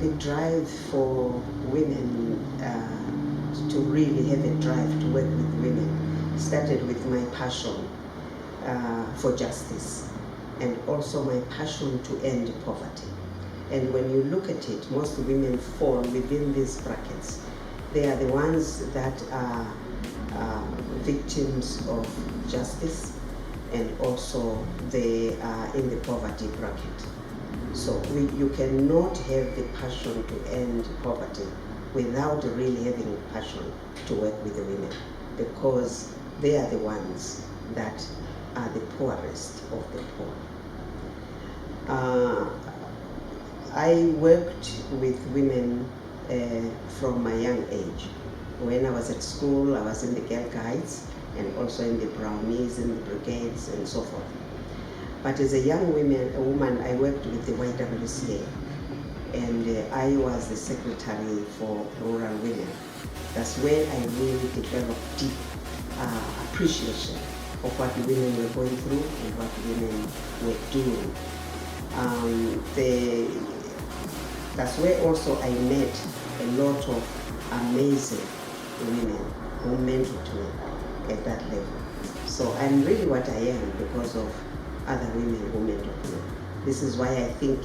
The drive for women to really have a drive to work with women started with my passion for justice, and also my passion to end poverty. And when you look at it, most women fall within these brackets. They are the ones that are victims of justice, and also they are in the poverty bracket. So you cannot have the passion to end poverty without really having passion to work with the women, because they are the ones that are the poorest of the poor. I worked with women from my young age. When I was at school, I was in the Girl Guides and also in the Brownies, in the brigades, and so forth. But as a young woman, I worked with the YWCA, and I was the secretary for rural women. That's where I really developed deep appreciation of what the women were going through and what women were doing. That's where also I met a lot of amazing women who mentored me at that level. So I'm really what I am because of other women who mentored me. This is why I think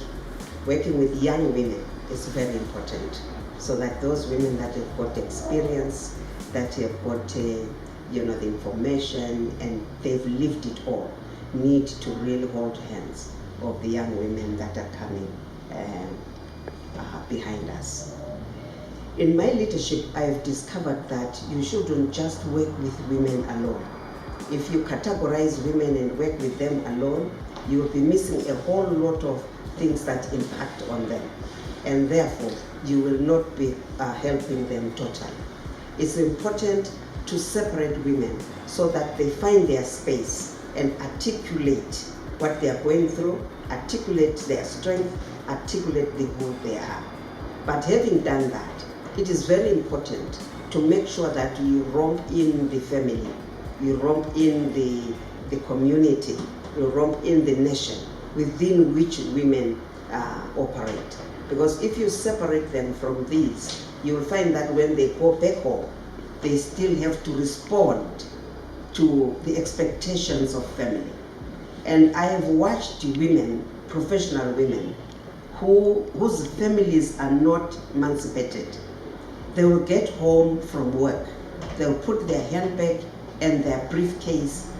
working with young women is very important, so that those women that have got experience, that have got the information, and they've lived it all, need to really hold hands of the young women that are coming behind us. In my leadership, I've discovered that you shouldn't just work with women alone. If you categorize women and work with them alone, you will be missing a whole lot of things that impact on them, and therefore you will not be helping them totally. It's important to separate women so that they find their space and articulate what they are going through, articulate their strength, articulate who they are. But having done that, it is very important to make sure that you romp in the family, you romp in the community, you romp in the nation within which women operate. Because if you separate them from these, you will find that when they go back home, they still have to respond to the expectations of family. And I have watched women, professional women, whose families are not emancipated. They will get home from work, they'll put their handbag and their briefcase,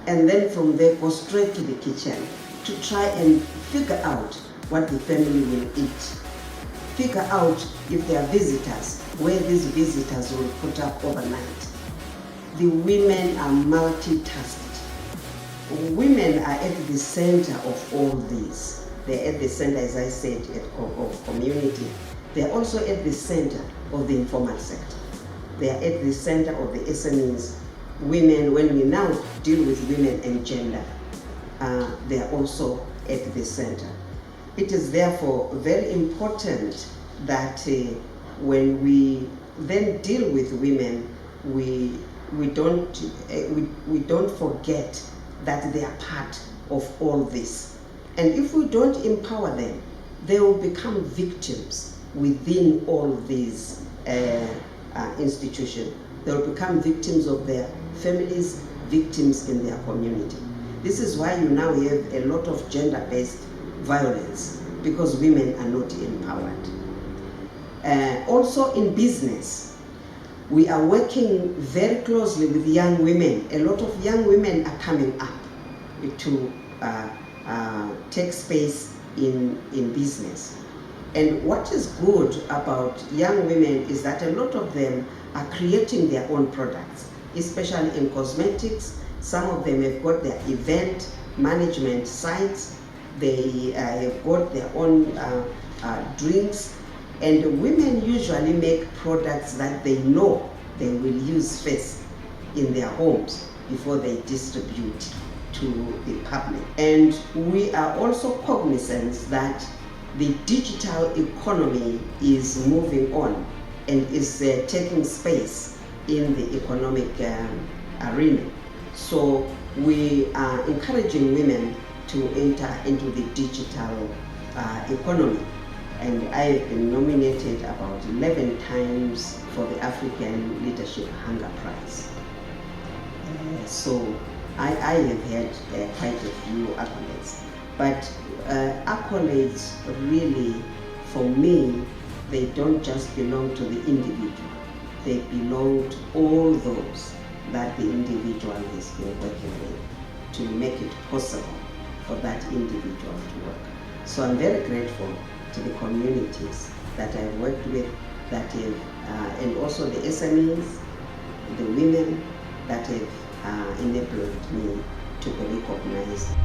and then from there go straight to the kitchen to try and figure out what the family will eat. Figure out if there are visitors, where these visitors will put up overnight. The women are multitasked. Women are at the center of all this. They're at the center, as I said, of community. They're also at the center of the informal sector. They are at the center of the SMEs. Women, when we now deal with women and gender, they are also at the center. It is therefore very important that when we then deal with women, we don't forget that they are part of all this. And if we don't empower them, they will become victims within all these institutions. They will become victims of their families, victims in their community. This is why you now have a lot of gender-based violence, because women are not empowered. Also in business, we are working very closely with young women. A lot of young women are coming up to take space in business. And what is good about young women is that a lot of them are creating their own products, especially in cosmetics. Some of them have got their event management sites. They have got their own drinks. And women usually make products that they know they will use first in their homes before they distribute to the public. And we are also cognizant that the digital economy is moving on and is taking space in the economic arena. So we are encouraging women to enter into the digital economy. And I have been nominated about 11 times for the African Leadership Hunger Prize. So I have had quite a few accolades. But accolades really, for me, they don't just belong to the individual. They belong to all those that the individual has been working with to make it possible for that individual to work. So I'm very grateful to the communities that I've worked with, that have, and also the SMEs, the women that have enabled me to be recognized.